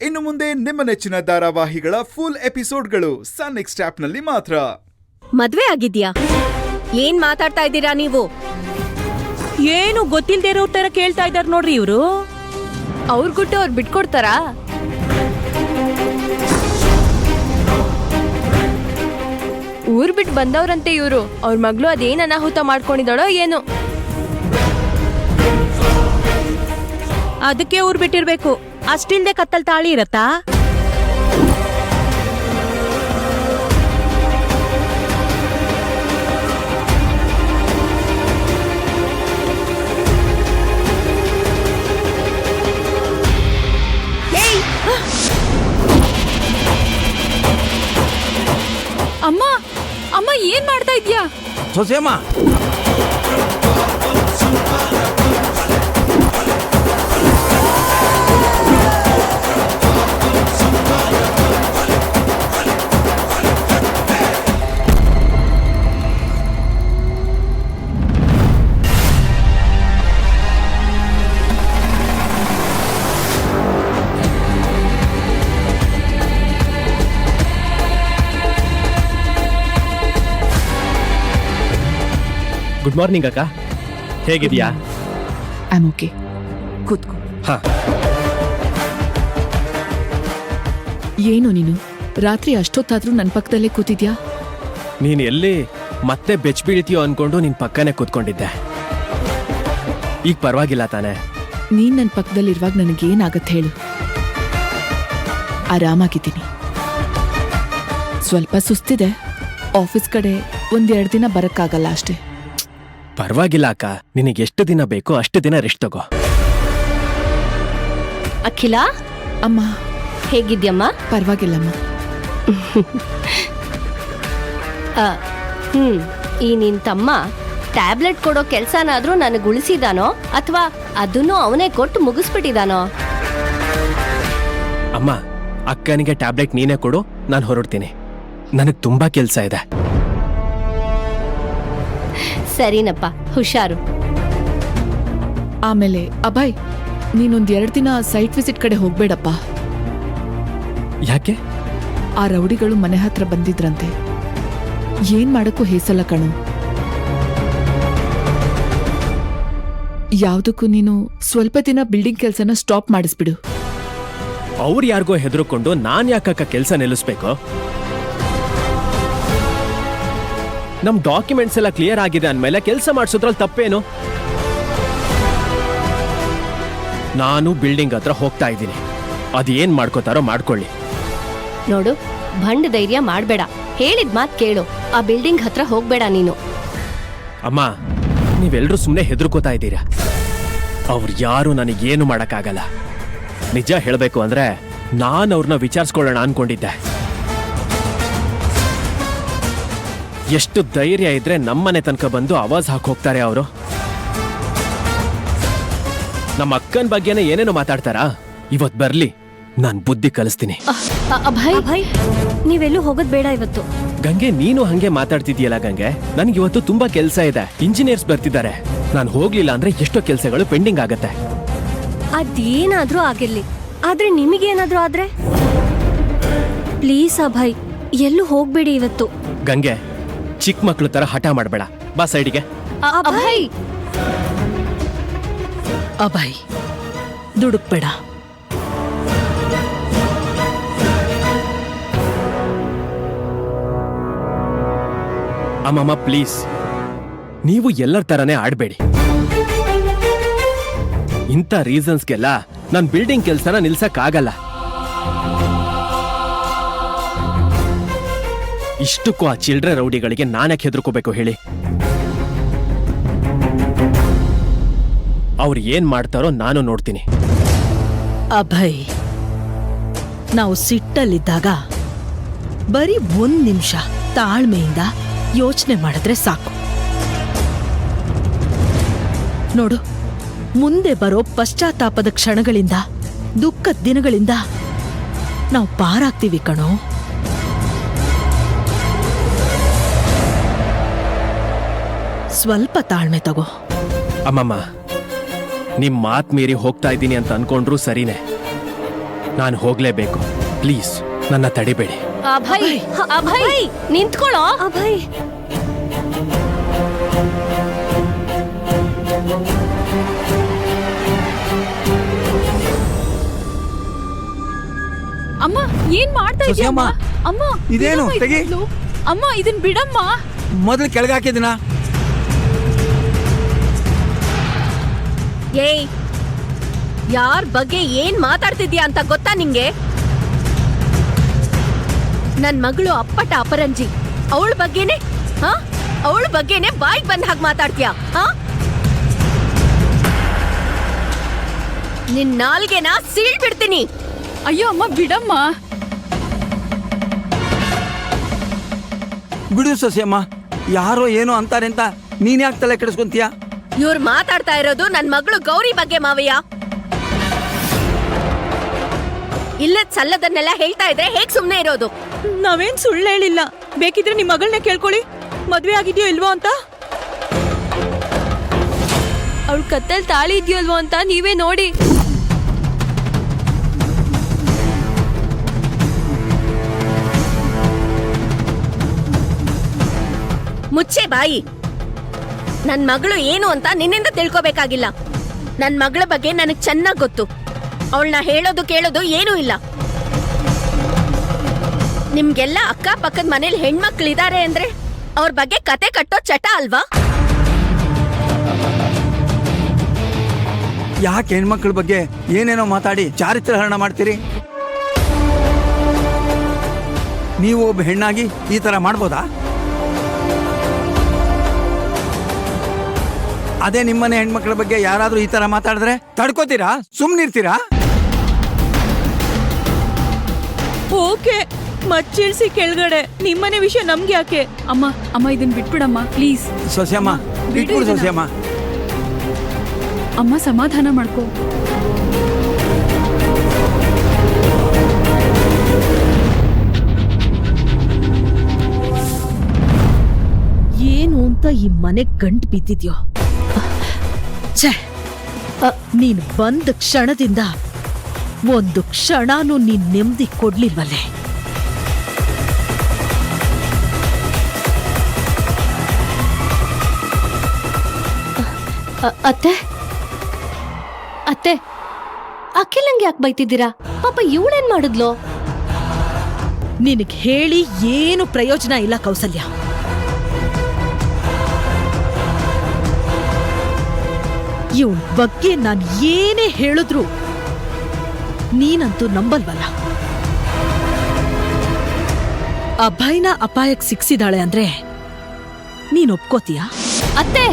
ಇನ್ನು ಮುಂದೆ ನಿಮ್ಮ ನೆಚ್ಚಿನ ಧಾರಾವಾಹಿಗಳ ಫುಲ್ ಎಪಿಸೋಡ್ಗಳು ಸನ್ ನೆಕ್ಸ್ಟ್ ಆಪ್ನಲ್ಲಿ ಮಾತ್ರ. ಮದ್ವೆ ಆಗಿದ್ಯಾ? ಏನ್ ಮಾತಾಡ್ತಾ ಇದ್ದೀರಾ ನೀವು? ಏನು ಗೊತ್ತಿಲ್ದೇ ಇರೋ ತರ ಕೇಳ್ತಾ ಇದಾರ ನೋಡ್ರಿ ಇವ್ರು. ಅವ್ರ ಗುಟ್ಟು ಅವ್ರು ಬಿಟ್ಕೊಡ್ತಾರಾ? ಊರ್ ಬಿಟ್ಟು ಬಂದವ್ರಂತೆ ಇವ್ರು. ಅವ್ರ ಮಗಳು ಅದೇನ್ ಅನಾಹುತ ಮಾಡ್ಕೊಂಡಿದ್ದಾಳೋ ಏನು. ಅದಕ್ಕೆ ಊರ್ ಬಿಟ್ಟಿರ್ಬೇಕು. ಅಷ್ಟಿಲ್ದೆ ಕತ್ತಲ್ ತಾಳಿ ಇರತ್ತಾ? ಅಮ್ಮ ಅಮ್ಮ ಏನ್ ಮಾಡ್ತಾ ಇದ್ಯಾ? ಸೊಸೆಯಮ್ಮ, ಗುಡ್ ಮಾರ್ನಿಂಗ್ ಅಕ್ಕ, ಹೇಗಿದ್ಯಾ? ಐ ಆಮ್ ಓಕೆ, ಕೂತ್ಕೋ. ಹಾ. ಏನು ನೀನು ರಾತ್ರಿ ಅಷ್ಟೊತ್ತಾದ್ರೂ ನನ್ನ ಪಕ್ಕದಲ್ಲೇ ಕೂತಿದ್ಯಾ? ನೀನು ಎಲ್ಲಿ ಮತ್ತೆ ಬೆಚ್ಚ ಬೀಳ್ತೀಯೋ ಅನ್ಕೊಂಡು ನಿನ್ ಪಕ್ಕನೇ ಕೂತ್ಕೊಂಡಿದ್ದೆ. ಈಗ ಪರವಾಗಿಲ್ಲ ತಾನೆ? ನೀನ್ ನನ್ನ ಪಕ್ಕದಲ್ಲಿರುವಾಗ ನನಗೇನಾಗತ್ತೆ ಹೇಳು? ಆರಾಮಾಗಿದ್ದೀನಿ. ಸ್ವಲ್ಪ ಸುಸ್ತಿದೆ. ಆಫೀಸ್ ಕಡೆ 1-2 ದಿನ ಬರಕ್ಕಾಗಲ್ಲ ಅಷ್ಟೇ. ಪರವಾಗಿಲ್ಲ ಅಕ್ಕ, ನಿನಗೆ ಎಷ್ಟು ದಿನ ಬೇಕೋ ಅಷ್ಟು ದಿನ ರೆಸ್ಟ್ ತಗೋ. ಅಖಿಲ, ಅಮ್ಮ ಹೇಗಿದ್ಯಮ್ಮ? ಪರವಾಗಿಲ್ಲಮ್ಮ. ಈ ನಿನ್ ತಮ್ಮ ಟ್ಯಾಬ್ಲೆಟ್ ಕೊಡೋ ಕೆಲ್ಸನಾದ್ರೂ ನನಗೆ ಉಳಿಸಿದಾನೋ ಅಥವಾ ಅದನ್ನು ಅವನೇ ಕೊಟ್ಟು ಮುಗಿಸ್ಬಿಟ್ಟಿದಾನೋ? ಅಮ್ಮ, ಅಕ್ಕನಿಗೆ ಟ್ಯಾಬ್ಲೆಟ್ ನೀನೇ ಕೊಡು, ನಾನು ಹೊರಡ್ತೀನಿ. ನನಗೆ ತುಂಬಾ ಕೆಲಸ ಇದೆ. ಸರಿನಪ್ಪ, ಹುಷಾರು. ಆಮೇಲೆ ಅಭಯ್, ನೀನೊಂದ್2 ದಿನ ಸೈಟ್ ವಿಸಿಟ್ ಕಡೆ ಹೋಗ್ಬೇಡಪ್ಪ. ಯಾಕೆ? ಆ ರೌಡಿಗಳು ಮನೆ ಹತ್ರ ಬಂದಿದ್ರಂತೆ. ಏನ್ ಮಾಡಕ್ಕೂ ಹೇಸಲ್ಲ ಕಣು. ಯಾವ್ದಕ್ಕೂ ನೀನು ಸ್ವಲ್ಪ ದಿನ ಬಿಲ್ಡಿಂಗ್ ಕೆಲ್ಸನ ಸ್ಟಾಪ್ ಮಾಡಿಸ್ಬಿಡು. ಅವ್ರು ಯಾರಿಗೋ ಹೆದರ್ಕೊಂಡು ನಾನ್ ಯಾಕಕ್ಕ ಕೆಲಸ ನಿಲ್ಲಿಸ್ಬೇಕು? ನಮ್ ಡಾಕ್ಯುಮೆಂಟ್ಸ್ ಎಲ್ಲ ಕ್ಲಿಯರ್ ಆಗಿದೆ ಅಂದ್ಮೇಲೆ ಕೆಲಸ ಮಾಡಿಸೋದ್ರಲ್ಲಿ ತಪ್ಪೇನು? ನಾನು ಬಿಲ್ಡಿಂಗ್ ಹತ್ರ ಹೋಗ್ತಾ ಇದ್ದೀನಿ. ಅದೇನ್ ಮಾಡ್ಕೋತಾರೋ ಮಾಡ್ಕೊಳ್ಳಿ. ನೋಡು, ಭಂಡ್ ಧೈರ್ಯ ಮಾಡ್ಬೇಡ. ಹೇಳಿದ್ ಮಾತ್ ಕೇಳು. ಆ ಬಿಲ್ಡಿಂಗ್ ಹತ್ರ ಹೋಗ್ಬೇಡ ನೀನು. ಅಮ್ಮ, ನೀವೆಲ್ರೂ ಸುಮ್ಮನೆ ಹೆದರ್ಕೋತಾ ಇದ್ದೀರಾ. ಅವ್ರು ಯಾರು ನನಗೇನು ಮಾಡಕ್ಕಾಗಲ್ಲ. ನಿಜ ಹೇಳ್ಬೇಕು ಅಂದ್ರೆ ನಾನು ಅವ್ರನ್ನ ವಿಚಾರಿಸ್ಕೊಳ್ಳೋಣ ಅನ್ಕೊಂಡಿದ್ದೆ. ಎಷ್ಟು ಧೈರ್ಯ ಇದ್ರೆ ನಮ್ಮನೆ ತನಕ ಬಂದು ಆವಾಜ್ ಹಾಕಿ ಹೋಗ್ತಾರೆ ಅವರು. ನಮ್ಮ ಅಕ್ಕನ ಬಗ್ಗೆನೇ ಏನೇನೋ ಮಾತಾಡ್ತಾರಾ? ಇವತ್ ಬರ್ಲಿ, ನಾನ್ ಬುದ್ಧಿ ಕಲಿಸ್ತೀನಿ. ಅಭಯ್, ನೀವೆಲ್ಲೂ ಹೋಗೋದ್ ಬೇಡ ಇವತ್ತು. ಗಂಗೆ, ನೀನು ಹಂಗೆ ಮಾತಾಡ್ತಿದ್ಯಲ್ಲ ಗಂಗೆ. ನನ್ಗೆ ಇವತ್ತು ತುಂಬಾ ಕೆಲಸ ಇದೆ. ಇಂಜಿನಿಯರ್ಸ್ ಬರ್ತಿದ್ದಾರೆ. ನಾನು ಹೋಗ್ಲಿಲ್ಲ ಅಂದ್ರೆ ಎಷ್ಟೋ ಕೆಲಸಗಳು ಪೆಂಡಿಂಗ್ ಆಗತ್ತೆ. ಅದೇನಾದ್ರೂ ಆಗಿರ್ಲಿ, ಆದ್ರೆ ನಿಮಗೇನಾದ್ರೂ ಆದ್ರೆ? ಪ್ಲೀಸ್ ಅಭಯ್, ಎಲ್ಲೂ ಹೋಗ್ಬೇಡಿ ಇವತ್ತು. ಗಂಗೆ, ಚಿಕ್ಕ ಮಕ್ಳು ತರ ಹಠ ಮಾಡಬೇಡ. ಬಾ ಸೈಡಿಗೆ. ಅಭಯ್, ಅಭಯ್, ದುಡುಕ್ಬೇಡ. ಅಮ್ಮಮ್ಮ ಪ್ಲೀಸ್, ನೀವು ಎಲ್ಲರ ತರನೇ ಆಡ್ಬೇಡಿ. ಇಂಥ ರೀಸನ್ಸ್ಗೆಲ್ಲ ನಾನ್ ಬಿಲ್ಡಿಂಗ್ ಕೆಲ್ಸನ ನಿಲ್ಸಕ್ ಆಗಲ್ಲ. ಇಷ್ಟಕ್ಕೂ ಆ ಚಿಲ್ಡ್ರೆ ರೌಡಿಗಳಿಗೆ ನಾನ್ಯಾಕೆ ಹೆದರ್ಕೋಬೇಕು ಹೇಳಿ? ಅವ್ರು ಏನ್ ಮಾಡ್ತಾರೋ ನಾನು ನೋಡ್ತೀನಿ. ಅಭಯ್, ನಾವು ಸಿಟ್ಟಲ್ಲಿದ್ದಾಗ ಬರೀ 1 ನಿಮಿಷ ತಾಳ್ಮೆಯಿಂದ ಯೋಚನೆ ಮಾಡಿದ್ರೆ ಸಾಕು. ನೋಡು, ಮುಂದೆ ಬರೋ ಪಶ್ಚಾತ್ತಾಪದ ಕ್ಷಣಗಳಿಂದ, ದುಃಖದ ದಿನಗಳಿಂದ ನಾವು ಪಾರಾಗ್ತೀವಿ ಕಣೋ. ಸ್ವಲ್ಪ ತಾಳ್ಮೆ ತಗೋ. ಅಮ್ಮಮ್ಮ, ನಿಮ್ ಮಾತ್ ಮೀರಿ ಹೋಗ್ತಾ ಇದ್ದೀನಿ ಅಂತ ಅನ್ಕೊಂಡ್ರು ಸರಿನೇ. ನಾನು ಹೋಗ್ಲೇಬೇಕು. ಪ್ಲೀಸ್ ನನ್ನ ತಡಿಬೇಡಿ. ಅಭಯ್ ಅಭಯ್ ನಿಂತ್ಕೊಳ್ಳೋ. ಅಭಯ್ ಅಮ್ಮ ಏನ್ ಮಾಡ್ತಾ ಇದೀಯಮ್ಮ? ಅಮ್ಮ ಇದೇನು? ಬಿಡಮ್ಮ ತೆಗಿ. ಇದ್ನ. ಅಮ್ಮ ಇದನ್ ಬಿಡಮ್ಮ. ಮೊದಲು ಕೆಳಗೆ ಹಾಕಿದಿನ. ಏಯ್, ಯಾರ್ ಬಗ್ಗೆ ಏನ್ ಮಾತಾಡ್ತಿದ್ಯಾ ಅಂತ ಗೊತ್ತಾ ನಿಂಗೆ? ನನ್ ಮಗಳು ಅಪ್ಪಟ ಅಪರಂಜಿ, ಅವಳ ಬಗ್ಗೆನೆ ಅವಳ ಬಗ್ಗೆನೆ ಬಾಯಿಗೆ ಬಂದ ಹಾಗೆ ಮಾತಾಡ್ತೀಯಾ? ನಿನ್ ನಾಲ್ಗೆನ ಸೀಳ್ ಬಿಡ್ತೀನಿ. ಅಯ್ಯೋ ಅಮ್ಮ ಬಿಡಮ್ಮ. ಬಿಡು ಸೊಸೆಯಮ್ಮ, ಯಾರೋ ಏನೋ ಅಂತಾರೆ ಅಂತ ನೀನ್ ಯಾಕೆ ತಲೆ ಕೆಡಿಸ್ಕೊಂತೀಯ? ಇವ್ರು ಮಾತಾಡ್ತಾ ಇರೋದು ನನ್ ಮಗಳು ಗೌರಿ ಬಗ್ಗೆ ಮಾವಯ್ಯ. ಇಲ್ಲದ್ ಸಲ್ಲದನ್ನೆಲ್ಲ ಹೇಳ್ತಾ ಇದ್ರೆ ಹೇಗ್ ಸುಮ್ನೆ ಇರೋದು? ನಾವೇನ್ ಸುಳ್ಳು ಹೇಳಿಲ್ಲ. ಬೇಕಿದ್ರೆ ನಿಮ್ ಮಗಳನ್ನ ಕೇಳ್ಕೊಳ್ಳಿ, ಮದ್ವೆ ಆಗಿದ್ಯೋ ಇಲ್ವೋ ಅಂತ. ಅವಳ ಕತ್ತಲ್ ತಾಳಿ ಇದೆಯೋ ಇಲ್ವೋ ಅಂತ ನೀವೇ ನೋಡಿ. ಮುಚ್ಚೆ ಬಾಯಿ. ನನ್ ಮಗಳು ಏನು ಅಂತ ನಿನ್ನಿಂದ ತಿಳ್ಕೋಬೇಕಾಗಿಲ್ಲ. ನನ್ ಮಗಳ ಬಗ್ಗೆ ನನಗ್ ಚೆನ್ನಾಗ್ ಗೊತ್ತು. ಅವಳನ್ನ ಹೇಳೋದು ಕೇಳೋದು ಏನೂ ಇಲ್ಲ. ನಿಮ್ಗೆಲ್ಲ ಅಕ್ಕಪಕ್ಕದ ಮನೇಲಿ ಹೆಣ್ಮಕ್ಳಿದಾರೆ ಅಂದ್ರೆ ಅವ್ರ ಬಗ್ಗೆ ಕತೆ ಕಟ್ಟೋ ಚಟ ಅಲ್ವಾ? ಯಾಕೆ ಹೆಣ್ಮಕ್ಳ ಬಗ್ಗೆ ಏನೇನೋ ಮಾತಾಡಿ ಚಾರಿತ್ರ ಹರಣ ಮಾಡ್ತೀರಿ? ನೀವು ಒಬ್ಬ ಹೆಣ್ಣಾಗಿ ಈ ತರ ಮಾಡ್ಬೋದಾ? ಅದೇ ನಿಮ್ಮನೆ ಹೆಣ್ಮಕ್ಳ ಬಗ್ಗೆ ಯಾರಾದ್ರೂ ಈ ತರ ಮಾತಾಡಿದ್ರೆ ತಡ್ಕೋತೀರಾ? ಸುಮ್ನಿರ್ತೀರಾ? ಓಕೆ, ಮಚ್ಚಿಳ್ಸಿ ಕೆಳಗಡೆ. ನಿಮ್ಮನೆ ವಿಷಯ ನಮ್ಗೆ ಯಾಕೆ? ಅಮ್ಮ ಅಮ್ಮ ಇದನ್ ಬಿಟ್ಬಿಡಮ್ಮ ಪ್ಲೀಸ್. ಸೊಸೆಯಮ್ಮ ಬಿಟ್ಬಿಡು ಸೊಸೆಯಮ್ಮ. ಅಮ್ಮ ಸಮಾಧಾನ ಮಾಡ್ಕೋ. ಏನು ಅಂತ ಈ ಮನೆಗ್ ಗಂಟು ಬಿದ್ದಿದ್ಯೋ? ಛೇ, ನೀನ್ ಬಂದ ಕ್ಷಣದಿಂದ ಒಂದು ಕ್ಷಣನೂ ನೀನ್ ನೆಮ್ಮದಿ ಕೊಡ್ಲಿಲ್ವಲ್ಲೇ. ಅತ್ತೆ ಅತ್ತೆ, ಅಖಿಲಂಗೆ ಯಾಕೆ ಬೈತಿದ್ದೀರಾ? ಪಾಪ ಇವಳೇನ್ ಮಾಡಿದ್ಲು? ನಿನಗ್ ಹೇಳಿ ಏನು ಪ್ರಯೋಜನ ಇಲ್ಲ ಕೌಸಲ್ಯ. ಇವಳ ಬಗ್ಗೆ ನಾನು ಏನೇ ಹೇಳಿದ್ರು ನೀನಂತೂ ನಂಬಲ್ವಲ್ಲ. ಅಭಯನ ಅಪಾಯಕ್ಕೆ ಸಿಕ್ಸಿದಾಳೆ ಅಂದ್ರೆ ನೀನ್ ಒಪ್ಕೋತೀಯಾ? ಅತ್ತೆ